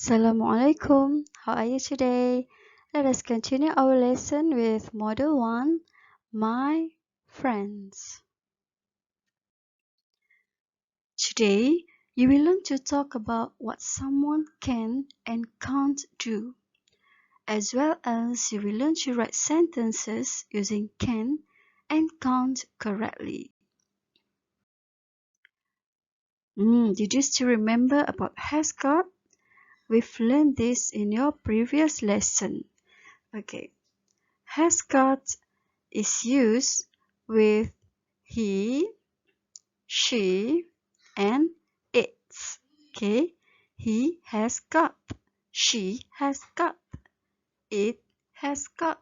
Assalamualaikum. How are you today? Let us continue our lesson with Module 1, My Friends. Today, you will learn to talk about what someone can and can't do, as well as you will learn to write sentences using can and can't correctly. Did you still remember about has got? We've learned this in your previous lesson. Okay, has got is used with he, she, and its. Okay, he has got, she has got, it has got.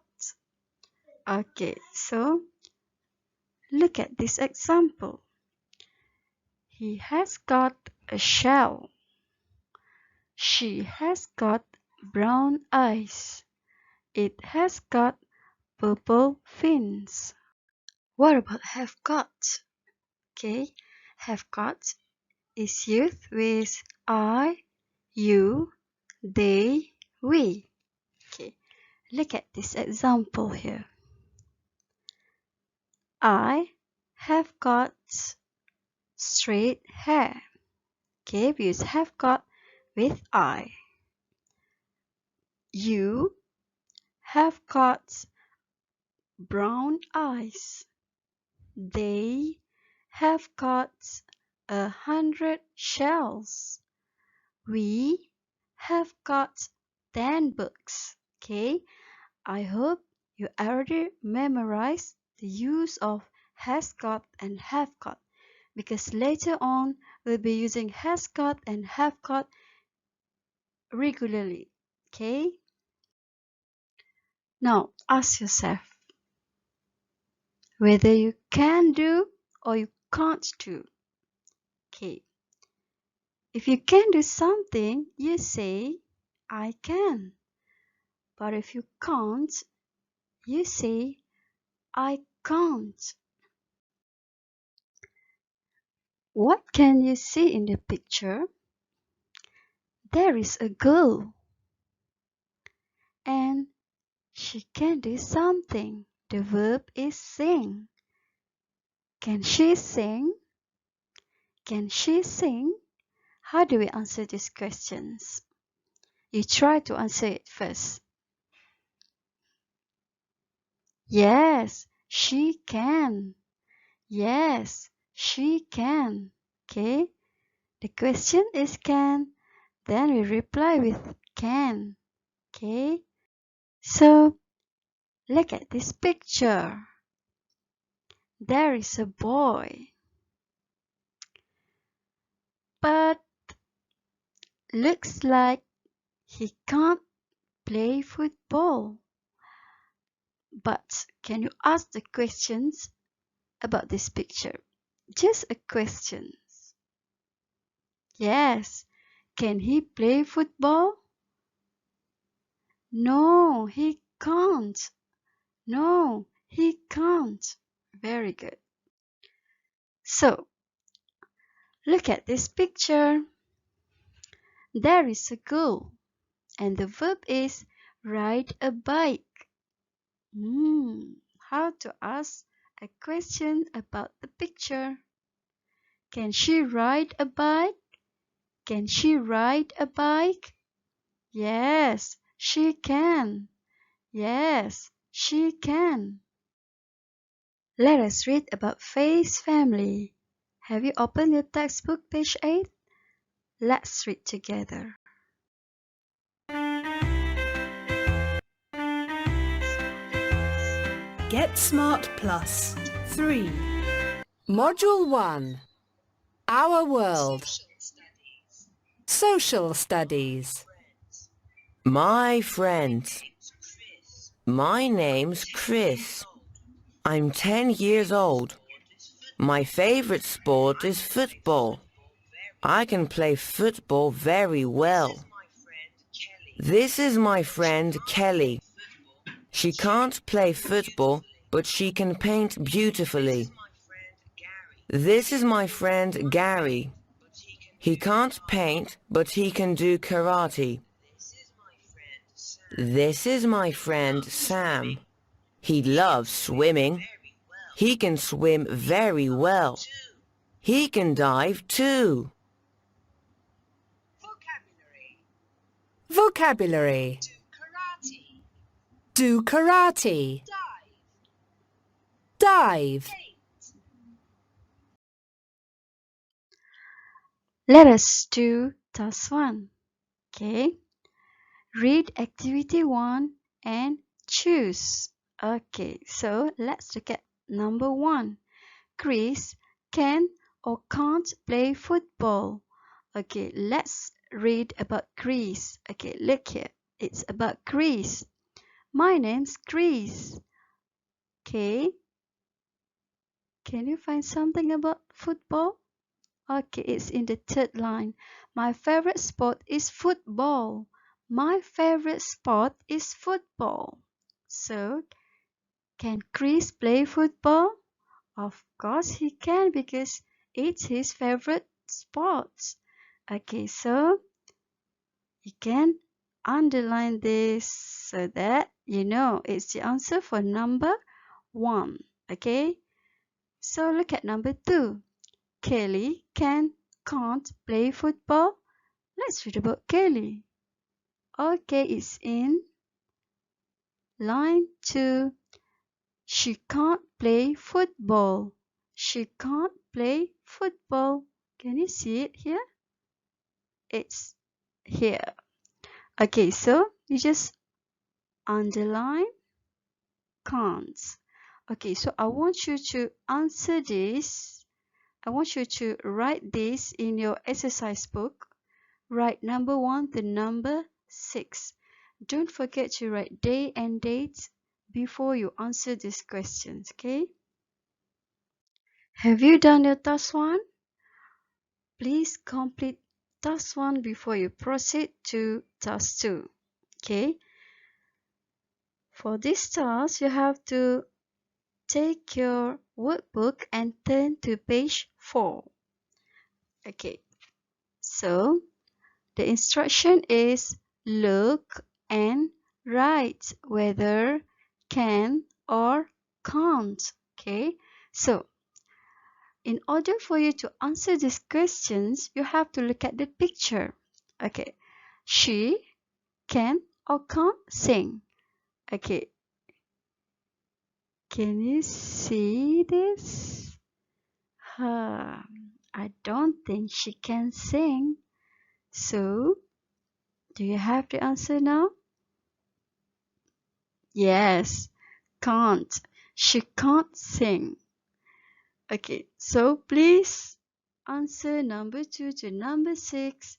Okay, so look at this example. He has got a shell. She has got brown eyes. It has got purple fins. What about have got? Okay, have got is used with I, you, they, we. Okay, look at this example here. I have got straight hair. Okay, we use have got with I. You have got brown eyes. They have got 100 shells. We have got 10 books. Okay, I hope you already memorized the use of has got and have got, because later on we'll be using has got and have got regularly. Okay, now ask yourself whether you can do or you can't do. Okay, if you can do something, you say I can. But if you can't, you say I can't. What can you see in the picture? There is a girl, and she can do something. The verb is sing. Can she sing? Can she sing? How do we answer these questions? You try to answer it first. Yes, she can. Yes, she can. Okay, the question is can. Then we reply with can. Okay, so look at this picture. There is a boy, but looks like he can't play football. But can you ask the questions about this picture? Just a question. Yes, can he play football? No, he can't. No, he can't. Very good. So, look at this picture. There is a girl, and the verb is ride a bike. How to ask a question about the picture? Can she ride a bike? Can she ride a bike? Yes, she can. Yes, she can. Let us read about Faye's family. Have you opened your textbook, page 8? Let's read together. Get Smart Plus 3. Module 1. Our World. Social Studies. My friends. My name's Chris. I'm 10 years old. My favorite sport is football. I can play football very well. This is my friend Kelly. She can't play football, but she can paint beautifully. This is my friend Gary. He can't paint, but he can do karate. This is my friend Sam. He loves swimming. He can swim very well. He can dive too. Vocabulary. Do karate. Dive. Let us do task 1. Okay. Read activity 1 and choose. Okay, so let's look at number 1. Chris can or can't play football. Okay, let's read about Chris. Okay, look here. It's about Chris. My name's Chris. Okay. Can you find something about football? Okay, it's in the third line. My favorite sport is football. My favorite sport is football. So, can Chris play football? Of course he can because it's his favorite sport. Okay, so you can underline this so that you know it's the answer for number 1. Okay, so look at number 2. Kelly can't play football. Let's read about Kelly. Okay, it's in line 2. She can't play football. She can't play football. Can you see it here? It's here. Okay, so you just underline can't. Okay, so I want you to answer this. I want you to write this in your exercise book. Write number 1 to number 6. Don't forget to write day and date before you answer these questions, okay? Have you done your task 1? Please complete task 1 before you proceed to task 2, okay? For this task, you have to take your workbook and turn to page 4. Okay, so the instruction is look and write whether can or can't. Okay, so in order for you to answer these questions, you have to look at the picture. Okay, she can or can't sing. Okay, can you see this? I don't think she can sing. So, do you have the answer now? Yes, can't. She can't sing. Okay, so please answer number 2 to number 6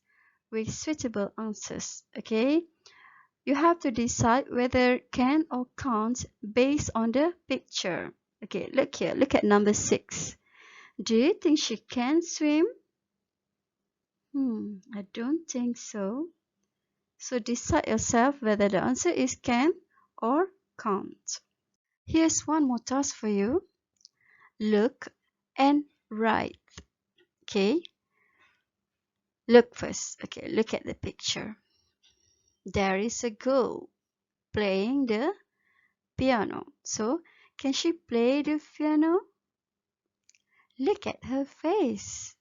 with suitable answers. Okay, you have to decide whether can or can't based on the picture. Okay, look here, look at number 6. Do you think she can swim? I don't think so. So decide yourself whether the answer is can or can't. Here's one more task for you. Look and write. Okay. Look first. Okay, look at the picture. There is a girl playing the piano. So, can she play the piano? Look at her face.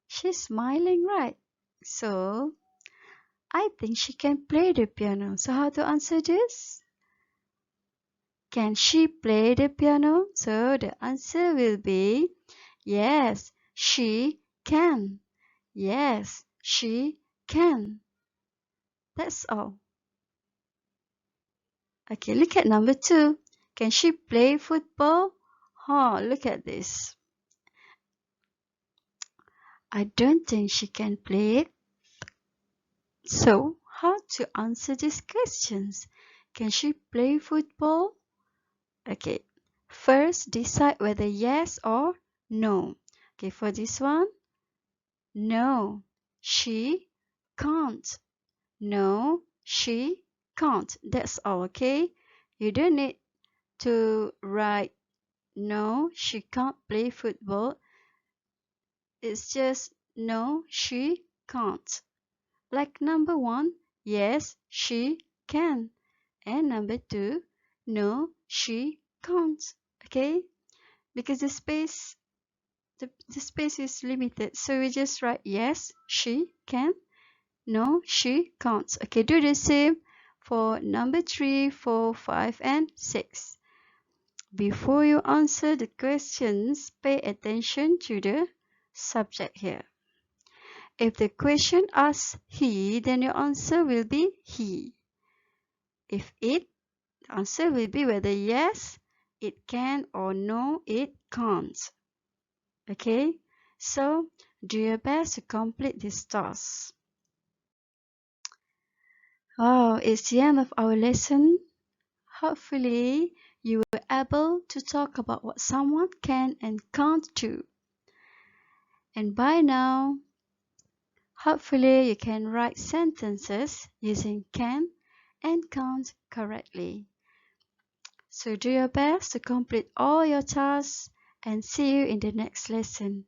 She's smiling, right? So, I think she can play the piano. So, how to answer this? Can she play the piano? So, the answer will be yes, she can. Yes, she can. That's all. Okay, look at number 2. Can she play football? Look at this. I don't think she can play it. So, how to answer these questions? Can she play football? Okay, first decide whether yes or no. Okay, for this one, no, she can't. No, she can't. That's all, okay? You don't need to write no, she can't play football. It's just no, she can't. Like number 1, yes, she can. And number 2, no, she can't. Okay? Because the space is limited. So we just write yes, she can. No, she can't. Okay, do the same for number 3, 4, 5, and 6. Before you answer the questions, pay attention to the subject here. If the question asks he, then your answer will be he. If it, the answer will be whether yes, it can, or no, it can't. Okay, so do your best to complete this task. Oh, it's the end of our lesson. Hopefully, you were able to talk about what someone can and can't do. And by now, hopefully you can write sentences using can and can't correctly. So do your best to complete all your tasks and see you in the next lesson.